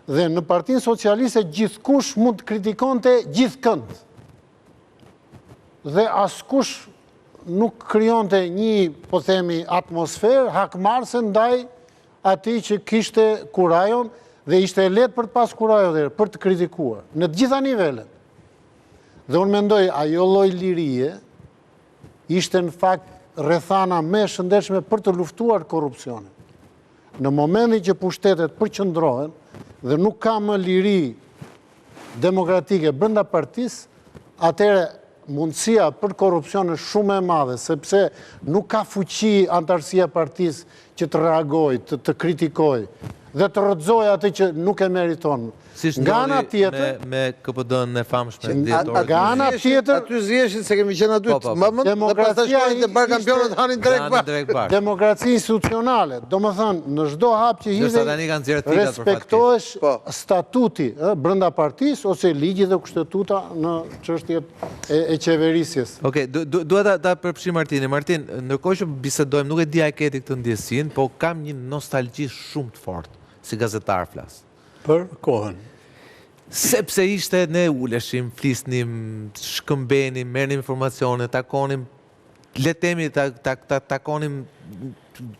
Dhe në Partinë Socialiste gjithkush mund të kritikonte gjithkënd. Dhe askush nuk krijonte një, po themi, atmosferë hakmarrëse ndaj atij që kishte kurajon dhe ishte lehtë për të pas kurajo dhe për të kritikuar në të gjitha nivelet. Dhe unë mendoj ajo lloj lirie ishte në fakt rrethana më e shëndetshme për të luftuar korrupsionin. Në momentin që pushtetet përqendrohen dhe nuk ka më liri demokratike brenda partisë, atëherë mundësia për korrupsion është shumë e madhe, sepse nuk ka fuqi antarësia partisë që të reagojë, të kritikojë dhe të rrëzojë atë që nuk e meriton. Nga ana tjetër, me KPD-n e famshme. Nga ana tjetër, aty zjeshin se kemi qenë aty. Demokracia institucionale, domethënë në çdo hap që hidhe respektohesh statuti brenda partisë ose ligji dhe kushtetuta në çështjet e qeverisjes. Okej, duhet ta përfshi Martini. Martin, ndërkohë që bisedojmë, nuk e di a e keti këtë ndjesin, po kam një nostalgji shumë të fortë si gazetar flas. Për kohën. Sepse ishte ne uleshim, flisnim, shkëmbenim, merrnim informacione, takonim, le të themi takonim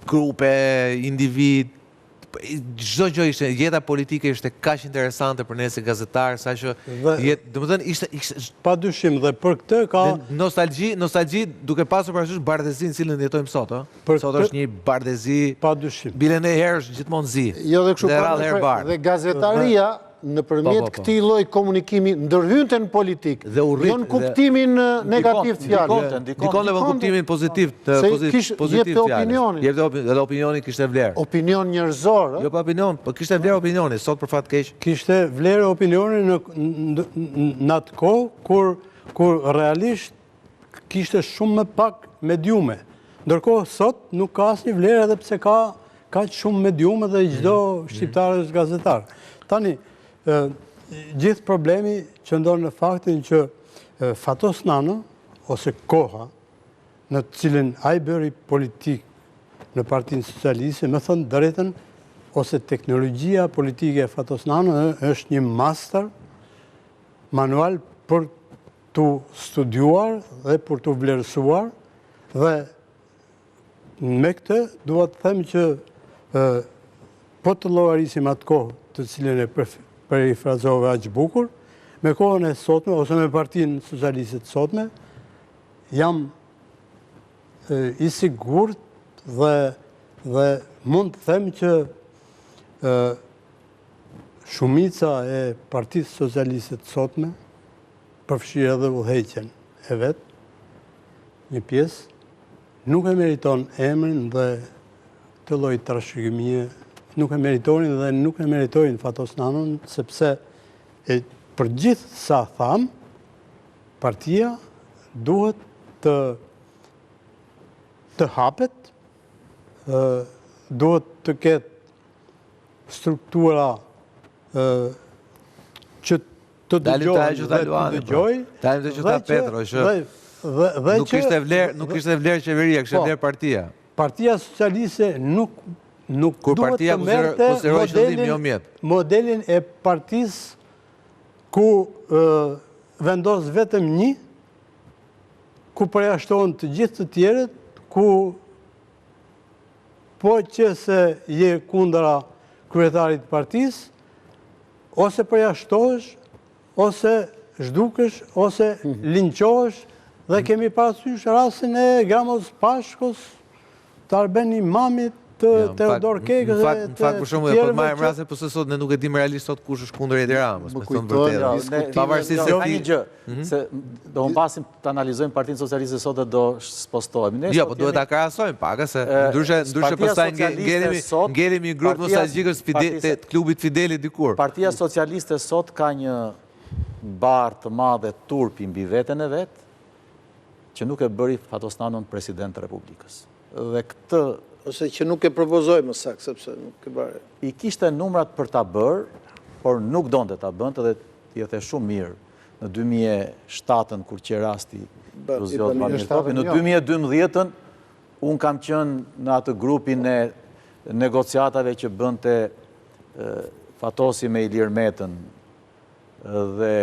grupe, individ, çdo gjë ishte, jeta politike ishte kaq interesante për ne si gazetar, saqë domethënë ishte padyshim dhe për këtë ka nostalgji duke pasur parasysh bardhëzinë cilën jetojmë sot, ëh. Sot është një bardhëzi padyshim. Bilen e herë është gjithmonë zi. Jo dhe kështu dhe gazetaria nëpërmjet këtij lloj komunikimi ndërhynte në politikë. Dhe jo në kuptimin negativ të fjalës. Dikon në kuptimin pozitiv të fjalës. Edhe opinioni kishte vlerë. Opinion njerëzor, jo pa opinion, po kishte vlerë opinioni, sot për fat keq. Kishte vlerë opinioni në atë kohë kur realisht kishte shumë më pak mediume. Ndërkohë sot nuk ka asnjë vlerë edhe pse ka shumë mediume dhe çdo shqiptar është gazetar. Tani gjithë problemi qëndron në faktin që Fatos Nano, ose koha, në të cilën ai bëri politik në Partinë Socialiste, me thënë drejtën, ose teknologjia politike e Fatos Nano është një master manual për të studiuar dhe për të vlerësuar, dhe me këtë duhet të them që po të llogarisim atë kohë të cilën e perifrazove aq bukur, me kohën e sotme, ose me Partinë Socialiste të sotme, jam i sigurt dhe mund të them që shumica e Partisë Socialiste të sotme, përfshirë edhe udhëheqjen e vet, një pjesë, nuk e meriton emrin dhe këtë lloj trashëgimie, nuk e meritonin dhe nuk e meritojnë Fatos Nanon, sepse për gjithë sa tham, partia duhet të hapet, duhet të ketë struktura që të dëgjojnë dhe të dëgjojnë. Dalim të që ta Petro, që nuk ishte vlerë qeveria, kishte vlerë partia. Partia Socialiste nuk duhet të merrte modelin e partisë ku vendos vetëm një, ku përjashton të gjithë të tjerët, ku po që se je kundra kryetarit partisë, ose përjashtohesh, ose zhdukesh, ose linçohesh, dhe kemi parasysh rastin e Gramos Pashkos, të Arben Imamit, të Teodor Kekës dhe të tjerëve. Për shumë, po marrim raste, po se sot ne nuk e dim realisht sot kush është kundër Edi Ramës, me thënë vërtetë. Pavarësisht se një gjë, se do më pasim të analizojmë Partinë Socialiste sot dhe do spostohemi. Jo, po duhet ta krahasojmë pak, se ndryshe pastaj ngelemi një grup nostalgjikës të klubit Fideli dikur. Partia Socialiste sot ka një barë të madhe turpi mbi veten e vet, që nuk e bëri Fatos Nanon president të Republikës. Dhe këtë ose që nuk e propozoj më saktë, sepse nuk e bare. I kishte numrat për ta bërë, por nuk donte ta bënte dhe t'i the shumë mirë. Në 2007-ën, kur që rasti Ruzjot Marmirtovi, në 2012-ën, unë kam qënë në atë grupin e negociatave që bënte Fatosi me Ilir Metën dhe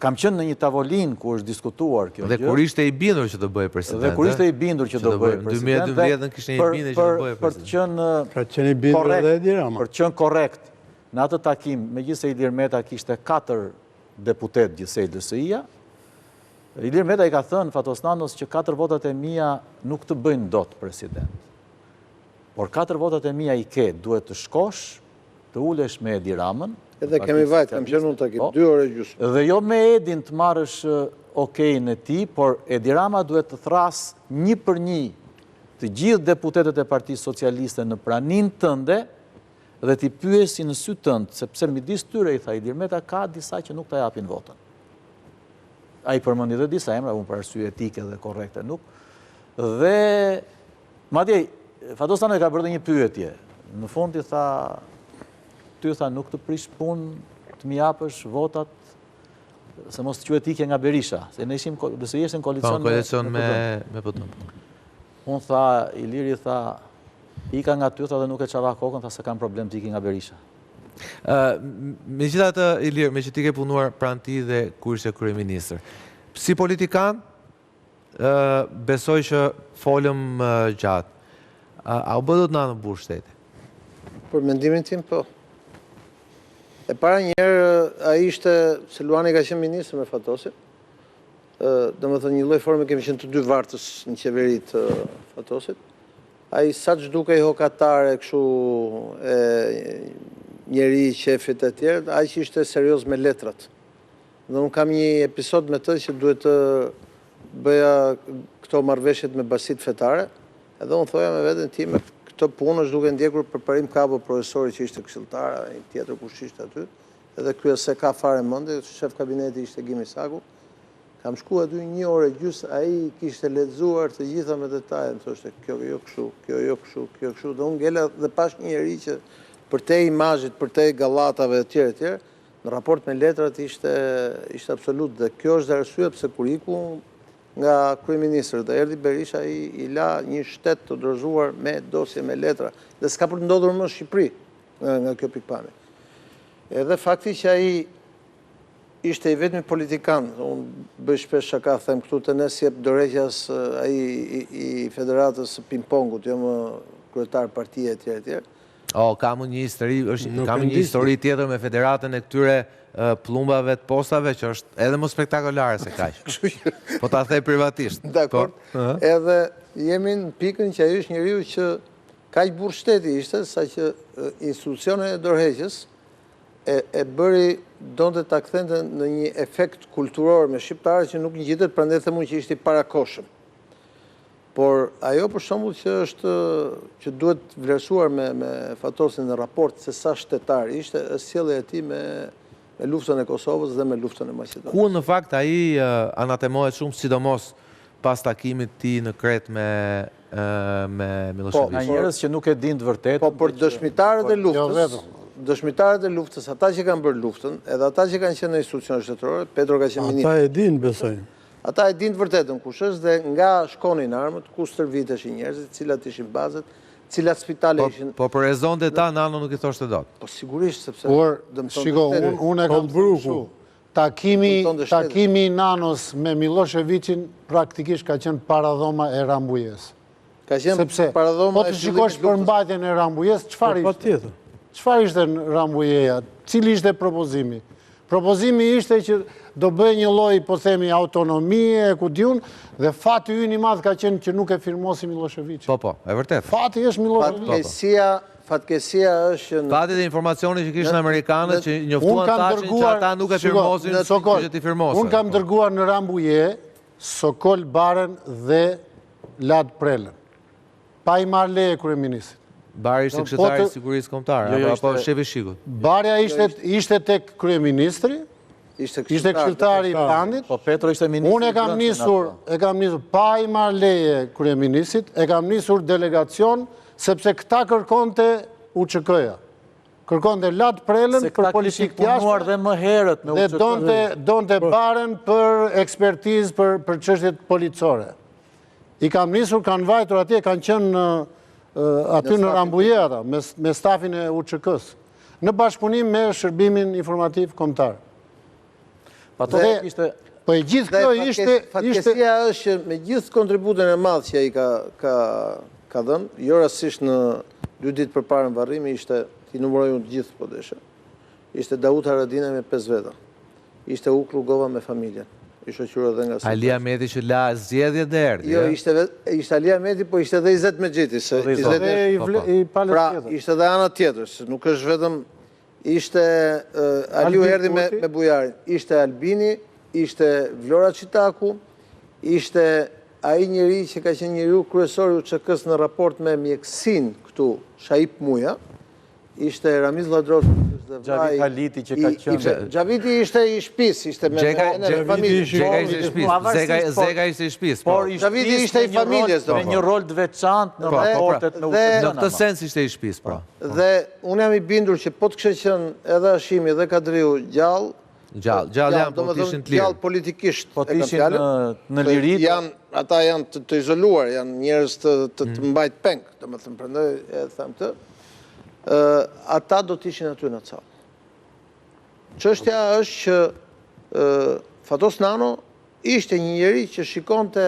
kam qenë në një tavolinë ku është diskutuar kjo gjë. Dhe kur ishte i bindur që të bëjë president. Dhe kur ishte i bindur që të bëjë president. 2012 kishte i bindur që të bëjë Për të Ka qenë i bindur edhe Edi Rama. Për të qenë korrekt, në atë takim, megjithëse Ilir Meta kishte 4 deputet gjithsej LSI-ja, Ilir Meta i ka thënë Fatos Nanos që 4 votat e mia nuk të bëjnë dot president. Por 4 votat e mia i ke, duhet të shkosh, të ulesh me Edi Ramën. Edhe kemi vajt, kam qenë unë takim, 2 orë gjysmë. Dhe jo me Edin të marrësh okejin e ti, por Edi Rama duhet të thras 1 për 1 të gjithë deputetet e Partisë Socialiste në pranin tënde dhe t'i pyesi në sy tënd, sepse midis tyre i tha Ilir Meta ka disa që nuk ta japin votën. A i përmendi dhe disa emra, unë për arsye etike dhe korrekte nuk. Dhe madje Fatos Nanos e ka bërë dhe një pyetje. Në fund i tha, ty tha nuk të prish punë të mi japësh votat se mos të quhet ikje nga Berisha, se ne ishim në koalicion me PD. Unë tha, Iliri tha, ika nga ty, tha dhe nuk e qava kokën, tha se kam problem të iki nga Berisha. Me gjitha të, Ilir, me që ti ke punuar pranë ti dhe kur ishte kryeministër, si politikan, besoj që folëm gjatë. A u bëdot në burg shteti? Për mendimin tim, po. E para njerë, a ishte, se Luani ka qenë ministër me Fatosit, do më thënë një lloj forme kemi qenë të 2 vartës në qeverit Fatosit, a i sa që duke i hokatare, këshu njeri i qefit e tjerë, a i që ishte serios me letrat. Dhe unë kam një episod me të që duhet të bëja këto marrëveshjet me basit fetare, edhe unë thoja me veten time, këto punë është duke ndjekur për parim kabo profesori që ishte këshilltar, një tjetër kush ishte aty, edhe ky se ka fare mendje, shef kabineti ishte Gimi Saku. Kam shkuar aty 1 orë gjys, ai kishte lexuar të gjitha me detaje, më thoshte kjo jo kështu, kjo jo kështu, kjo kështu, dhe unë ngela dhe pash një njerëz që për te imazhit, për te gallatave etj etj, në raport me letrat ishte absolut, dhe kjo është arsye pse kur iku nga kryeministri dhe erdhi Berisha i la një shtet të dorëzuar me dosje me letra dhe s'ka për të ndodhur më në Shqipëri nga kjo pikpamje. Edhe fakti që ai ishte i vetmi politikan, unë bëj shpesh shaka, them këtu të ne si jep Doreqjas ai i federatës ping-pongut, jo më kryetar partie etj etj. Kam një histori tjetër me federatën e këtyre plumbave të postave, që është edhe më spektakolare se kaq. Po ta thej privatisht. Dakor. Edhe jemi në pikën që ai është njeriu që kaq burr shteti ishte, sa që institucionet e dorëheqjes e bëri donte ta kthente në një efekt kulturor me shqiptarët që nuk ngjitet, prandaj them unë që ishte i parakohshëm. Por ajo për shembull që duhet vlerësuar me Fatosin në raport se sa shtetar ishte, është sjellja e tij me luftën e Kosovës dhe me luftën e Maqedonisë. Ku në fakt ai anatemohet shumë, sidomos pas takimit ti në Kret me Milošević. Ka njerëz që nuk e dinë të vërtetë. Po për dëshmitarët e luftës, ata që kanë bërë luftën, edhe ata që kanë qenë në institucione shtetërore, Petro ka qenë ministër. Ata e dinë, besoj. Ata e dinë të vërtetën kush është dhe nga shkonin armët, ku stërviteshin njerëzit, cilat ishin bazet, cilat spitale ishin... Po për rezonte ta, Nano nuk i thoshte dot. Po sigurisht, sepse... Por, shiko, unë e kam thënë takimi Nanos me Miloševićin praktikisht ka qenë paradhoma e Rambujes. Ka qenë paradhoma e... Po të shikosh përmbajtjen e Rambujes, çfarë ishte? Çfarë ishte në Rambujeja? Cili ishte propozimi? Propozimi ishte që do bëj një lloj, po themi, autonomie, ku diun, dhe fati ynë i madh ka qenë që nuk e firmosi Milošević. Po, e vërtet. Fati është Milošević. Fatkesia është... Fati dhe informacioni që kishin amerikanët që njoftuan tashin që ata nuk e firmosin që ti firmosë. Unë kam dërguar në Rambuje Sokol Baren dhe Lad Prelen. Pa i marrë leje kryeministit. Bari ishte këshilltari i sigurisë kombëtare, apo shefi Shikut? Barja ishte tek kryeministri, ishte këshilltari i Pandit. Po Petro ishte ministri. Unë e kam nisur pa i marrë leje kryeministit, e kam nisur delegacion sepse këta kërkonte UÇK-ja. Kërkonte Lad Prelen për politikë të jashtme dhe donte Baren për ekspertizë për çështjet policore. I kam nisur, kanë vajtur atje, kanë qenë aty në Rambuje ata, me stafin e UÇK-s. në bashkëpunim me shërbimin informativ kombëtar. Po e gjithë kjo ishte... Fatkesia është që me gjithë kontributin e madh që ai ka dhënë, jo rastësisht në 2 ditë përpara në varrimi, ishte, ti numëroj unë të gjithë po deshe, ishte Daud Haradinaj me 5 veta, ishte Uk Rugova me familjen, i shoqëruar edhe nga... Ali Ahmeti që la zgjedhje dhe erdhi. Jo, ishte Ali Ahmeti, po ishte dhe Izet Mexhiti. Pra, ishte dhe ana tjetër, se nuk është vetëm, ishte Aliu erdhi me Bujarin, ishte Albini, ishte Vlora Qitaku, ishte ai njeri që ka qenë njeriu kryesor i UÇK-s në raport me mjekësinë këtu, Shaip Muja, ishte Ramiz Ladrov, Xhavit Haliti që ka qenë. Xhaviti ishte i shtëpisë, ishte me familje. Zega ishte i shtëpisë. Xhaviti ishte i familjes, me një rol të veçantë në raportet me UÇK-n. Në këtë sens ishte i shtëpisë, pra. Dhe unë jam i bindur që po të kishte qenë edhe Hashimi dhe Kadriu gjallë janë, po të ishin të lirë. Gjallë politikisht. Po të ishin në lirit. Ata janë të izoluar, janë njerëz të mbajt peng, domethënë prandaj e them këtë. Ata do të ishin aty në callë. Çështja është që Fatos Nano ishte një njeri që shikonte,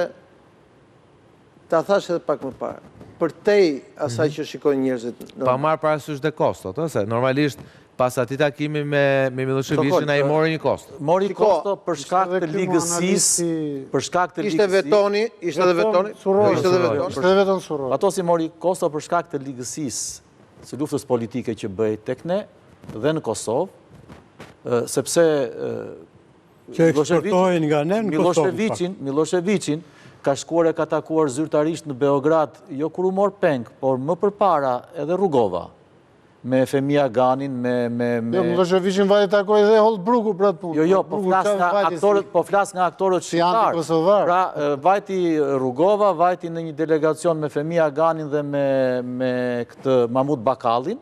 ta thash edhe pak më parë, përtej asaj që shikojnë njerëzit. Pa marrë parasysh dhe kostot, ose normalisht pas atij takimi me Miloševićin ai mori një kost. Mori kosto për shkak të ligësisë, për shkak të ligësisë. Ishte edhe vetoni. Ishte edhe veton Surroj. Fatosi mori kosto për shkak të ligësisë së luftës politike që bëi tek ne dhe në Kosovë, sepse që eksportojnë nga ne në Kosovë. Miloševićin ka shkuar e ka takuar zyrtarisht në Beograd, jo kur u mor peng, por më përpara edhe Rugova. Me Femia Ganin, Jo, Miloševićin vajte takoj dhe Holbrooku për atë punë. Jo, po flas nga aktorët shqiptarë. Pra, vajti Rugova, vajti në një delegacion me Femia Ganin dhe me këtë Mahmud Bakallin,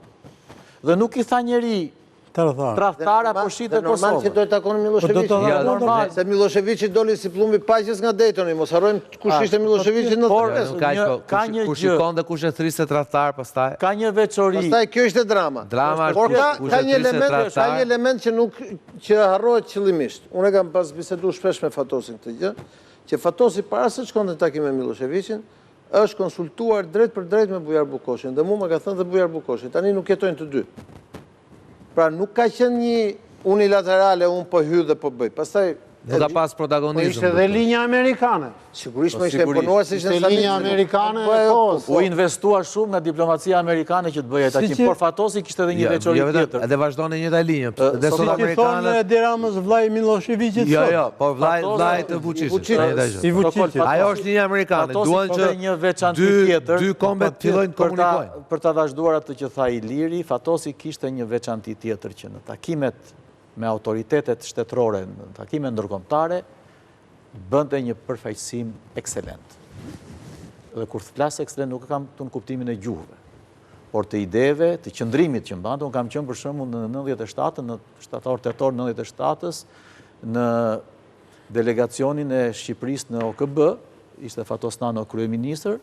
dhe nuk i tha njeri tradhtara për shite Kosovë. Normal që do të takonin Miloševićin. Se Miloševići doli si plumbi paqes nga Daytoni, mos harrojmë kush ishte Miloševići në 95. Kush shikon dhe kush e thrisë tradhtar pastaj. Ka një veçori. Pastaj kjo ishte drama. Por ka një element që harrohet qëllimisht. Unë kam pas biseduar shpesh me Fatosin këtë gjë, që Fatosi para se të shkonte në takim me Miloševićin, është konsultuar drejt për drejt me Bujar Bukoshin, dhe mua më ka thënë dhe Bujar Bukoshi, tani nuk jetojnë të dy. Pra nuk ka qenë një unilaterale, unë po hy dhe po bëj. Pastaj nuk ka pas protagonizëm. Po ishte dhe linja amerikane. Sigurisht më ishte imponuar se ishte linja amerikane e kohës. U investua shumë nga diplomacia amerikane që të bëjë takim, por Fatosi kishte edhe një veçori tjetër. Edhe vazhdon e njëjta linjë. Dhe sot amerikanët Edi Ramës vllai Miloševićit. Jo, po vllai të Vučićit. Ajo është linja amerikane. Duan që dy kombet fillojnë të komunikojnë. Për ta vazhduar atë që tha Iliri, Fatosi kishte një veçanti tjetër që në takimet me autoritetet shtetërore, në takime ndërkombëtare, bënte një përfaqësim ekselent. Dhe kur flas ekselent nuk e kam të në kuptimin e gjuhëve, por të ideve, të qëndrimit që mbante. Unë kam qenë për shembull në 97, në shtator-tetor 97-s, në delegacionin e Shqipërisë në OKB, ishte Fatos Nano kryeministër,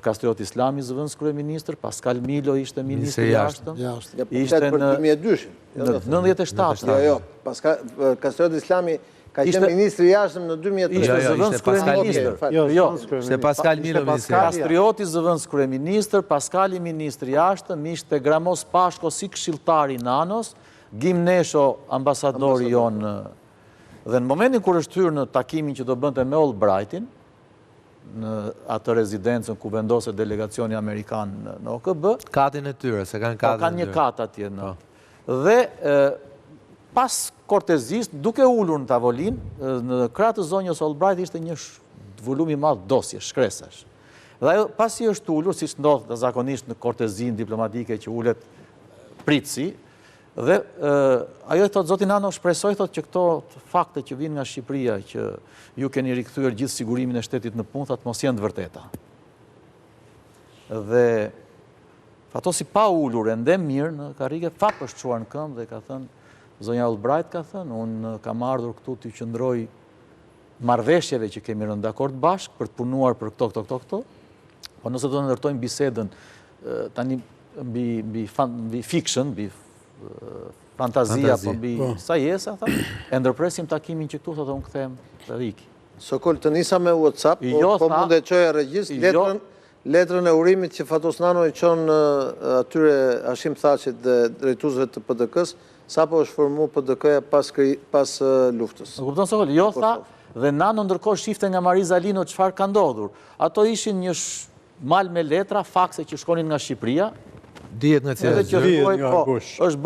Kastrioti Islami zëvendës kryeministër, Pascal Milo ishte ministri i jashtëm. Ishte në 2002-shin. Në 97. Jo, Kastrioti Islami ka qenë ministri i jashtëm në 2003. Ishte zëvendës kryeministër. Jo, ishte Pascal Milo ministri. Kastrioti zëvendës kryeministër, Pascali ministri i jashtëm, ishte Gramos Pashko si këshilltari Nanos, Gim Nesho ambasadori jonë. Dhe në momentin kur është hyrë në takimin që do bënte me Albrightin, në atë rezidencën ku vendose delegacioni Amerikan në OKB. Katin e tyre, se kanë katin e tyre. Kanë një kat atje. Dhe pas kortezisht, duke ullur në tavolin, në krahë të zonjës Albright ishte një volum i madh dosje, shkresash. Dhe ajo pasi është ullur, siç ndodh zakonisht në kortezin diplomatike që ullet pritësi, dhe ajo e thotë, zoti Nano, shpresoj thotë që këto fakte që vinë nga Shqipëria, që ju keni rikthyer gjithë sigurimin e shtetit në punë, thotë mos janë të vërteta. Dhe Fatosi pa ullur, ende mirë në karrige, fap është çuar në këmbë dhe ka thënë, zonja Albright ka thënë, unë kam ardhur këtu të qëndroj marrëveshjeve që kemi rënë dakord bashkë për të punuar për këto. Po nëse do të ndërtojmë bisedën tani mbi fiction, mbi fantazia po mbi sajesa, e ndërpresim takimin që këtu, thotë, unë këthem dhe iki. Sokol, të nisa me WhatsApp, po mund e qoja regjist, letrën e urimit që Fatos Nano i qonë atyre Hashim Thaqit dhe drejtuesve të PDK-s, sa po është formu PDK-ja pas luftës. Në kupton, Sokol, jo tha, dhe Nano ndërkohë shifte nga Mariza Lino çfarë ka ndodhur. Ato ishin një mal me letra, fakse që shkonin nga Shqipëria, dihet nga është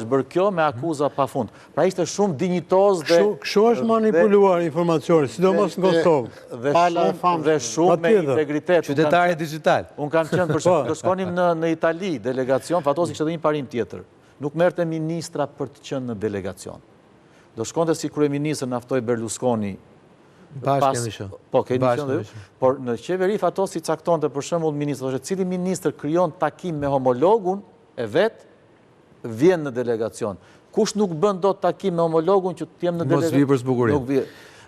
bërë kjo me akuza pafund. Pra ishte shumë dinjitoz dhe... Kështu është manipuluar informacioni, sidomos në Kosovë. Dhe shumë me integritet. Qytetari digital. Unë kam qenë për shumë, do shkonim në Itali, delegacion, Fatosi kështë edhe një parim tjetër. Nuk merrte ministra për të qenë në delegacion. Do shkonte si kryeministër naftoi Berlusconi. Po, keni qenë dhe ju. Por në qeveri Fatosi caktonte për shembull ministër, cili ministër krijon takim me homologun e vet, vjen në delegacion. Kush nuk bën dot takim me homologun që të jem në delegacion? Mos vi për zbukurim. Nuk vi.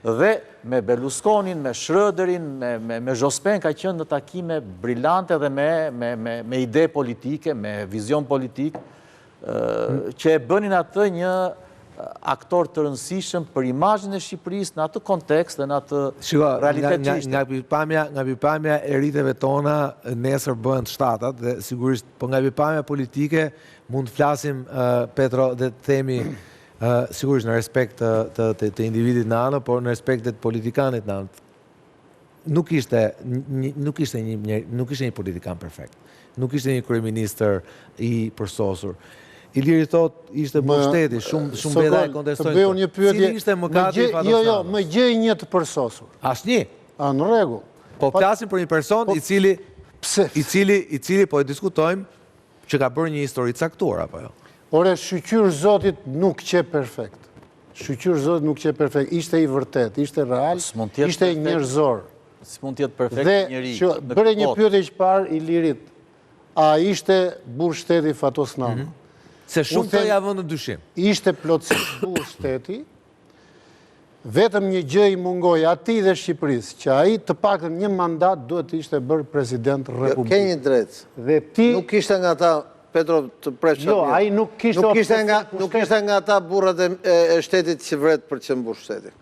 Dhe me Berlusconin, me Schröderin, me Jospin ka qenë në takime brillante dhe me ide politike, me vizion politik, që e bënin atë një aktor të rëndësishëm për imazhin e Shqipërisë në atë kontekst dhe në atë realitet që ishte. Nga pikpamja e riteve tona nesër bëhen shtatat dhe sigurisht, po nga pikpamja politike mund të flasim, Petro, dhe të themi sigurisht në respekt të individit në anë, por në respekt të politikanit në anë. Nuk ishte një politikan perfekt. Nuk ishte një kryeministër i përsosur. Iliri thot ishte mbështeti, shumë beda e kontestojnë. Cili ishte mëkati i Fatos Nano? Jo, më gjej një të përsosur. Asnjë. Në rregull. Po flasim për një person i cili po e diskutojmë që ka bërë një histori caktuar apo jo. Ore, shqyqyr Zotit nuk qe perfekt. Shqyqyr Zotit nuk qe perfekt. Ishte i vërtet, ishte real, ishte njerëzor. S'mund t'jetë perfekt njeri. Dhe bëre një pyetje që parë Ilirit, a ishte burr shteti Fatos Nano? Se shumë të javën në dyshim. Ishte plotësisht burr shteti, vetëm një gjë i mungoj atij dhe Shqipërisë, që ai të paktën një mandat duhet të ishte bërë president Republikës. Ke një drejt. Dhe ti... Nuk ishte nga ta, Petro, të preshë... Jo, ai nuk ishte nga ta burrat e shtetit që vret për që mbush shteti.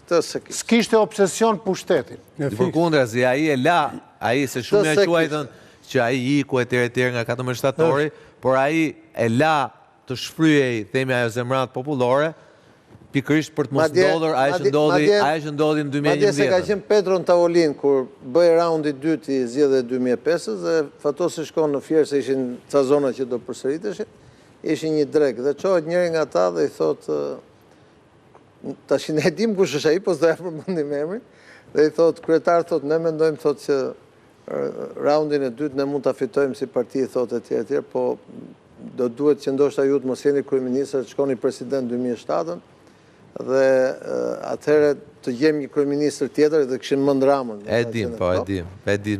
S'kishte obsesion pushtetin. Përkundrazi, ai e la, ai se shumë ja quajtën që ai iku etj nga 14 shtatori, por ai e la të shfryej, themi ajo zemrat popullore, pikërisht për të mos ndodhur ajo që ndodhi në 2011. Madje se ka qenë Petro në tavolinë kur bëi raundi 2 i zgjedhjeve 2005 dhe Fatosi shkon në Fier se ishin ca zona që do përsëriteshin, ishin një drek dhe çohet njëri nga ata dhe i thot tash ne e dim kush është ai, po s'do ja përmendim emrin, dhe i thot kryetar thot ne mendojmë thot që raundin e dytë ne mund ta fitojmë si parti thot etj, po do duhet që ndoshta ju të mos jeni kryeministër, të shkoni president 2007 dhe atëherë të gjejmë një kryeministër tjetër dhe kishim mend Ramën. E dim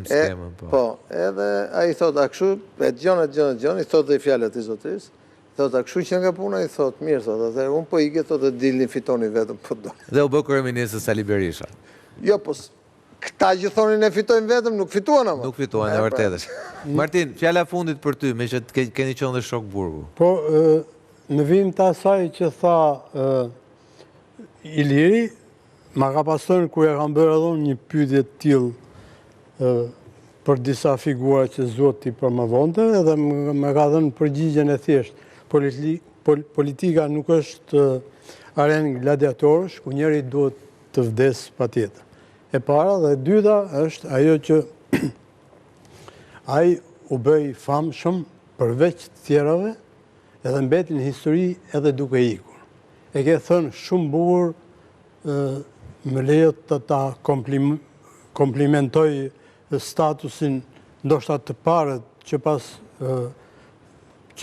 skemën, po. Po, edhe ai thot, a kështu, e dëgjon, i thot dhe i fjalët e zotërisë, thot, a kështu që nga puna, i thot, mirë, thot, atëherë unë po ike, thot, dhe dilni fitoni vetëm, po do. Dhe u bë kryeministër Sali Berisha. Jo, po këta që thonin e fitojnë vetëm, nuk fituan ama. Nuk fituan, e vërtetë. Martin, fjala fundit për ty, me që keni qenë dhe shok burgu. Po, në vim të asaj që tha Iliri, ma ka pasën ku e kam bërë edhe një pyetje të tillë për disa figura që zoti përmëvonte, edhe me ka dhënë përgjigjen e thjeshtë. Politika nuk është arenë gladiatorësh, ku njeri duhet të vdes patjetër. E para dhe dyta është ajo që ai u bëj famshëm përveç të tjerave edhe mbeti në histori edhe duke ikur. E ke thënë shumë bukur, më lejo të ta komplimentoj statusin ndoshta të parët që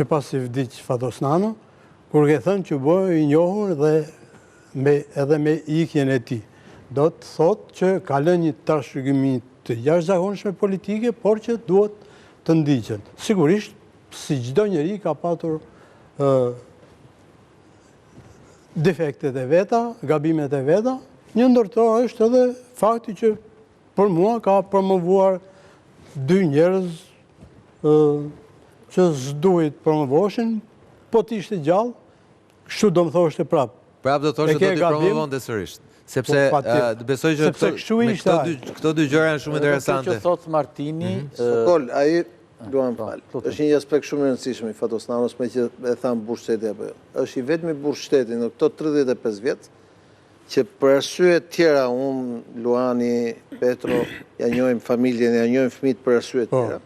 pas i vdiq Fatos Nano, kur ke thënë që bëjë i njohur dhe edhe me ikjen e tij. Do të thotë që ka lënë një trashëgimi të jashtëzakonshme politike, por që duhet të ndiqen. Sigurisht, si çdo njeri ka patur defektet e veta, gabimet e veta, një ndër to është edhe fakti që për mua ka promovuar dy njerëz që s'duhet promovoshin, po t'ishte gjallë, kështu do më thoshte prapë. Prapë do thoshte do t'i promovon dhe sërish. Sepse besoj që këto dy gjëra janë shumë interesante. Që thotë Martini... Sokol, ai, duam falë, është një aspekt shumë i rëndësishëm i Fatosnanos, me që e thamë burë shteti apo jo. Është i vetmi burë shteti në këto 35 vjetë, që për arsye tjera, unë, Luani, Petro, ja njohim familjen, ja njohim fëmijët për arsye tjera,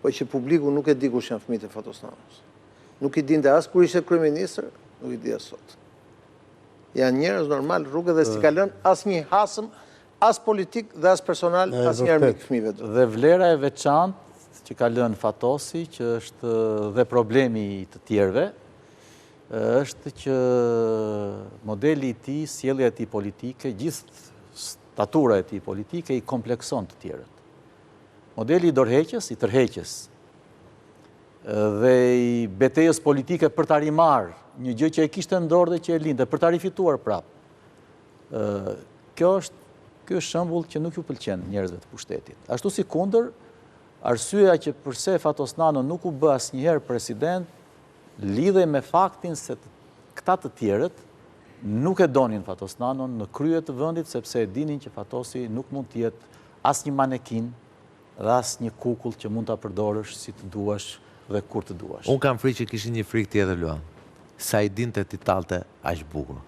po që publiku nuk e di kush janë fëmijët e Fatosnanos. Nuk i dinte as kur ishte kryeministër, nuk i di as sot. Janë njerëz normal rrugë dhe si kalon as një hasëm, as politik dhe as personal, as njerë mik fëmijëve. Dhe vlera e veçantë që ka lënë Fatosi, që është dhe problemi të tjerëve, është që modeli i tij, sjellja e tij politike, gjithë statura e tij politike i komplekson të tjerët. Modeli i dorëheqjes, i tërheqjes dhe i betejës politike për ta rimarrë një gjë që e kishte në dorë dhe që e lindte, për ta rifituar prapë. Kjo është shembull që nuk ju pëlqen njerëzve të pushtetit. Ashtu si kundër, arsyeja që pse Fatosnano nuk u bë asnjëherë president lidhej me faktin se këta të tjerët nuk e donin Fatosnanon në krye të vendit, sepse e dinin që Fatosi nuk mund të jetë as një manekin dhe as një kukull që mund ta përdorësh si të duash dhe kur të duash. Unë kam frikë që kishin një frikë tjetër, Luan. Sa i dinte ti talte aq bukur.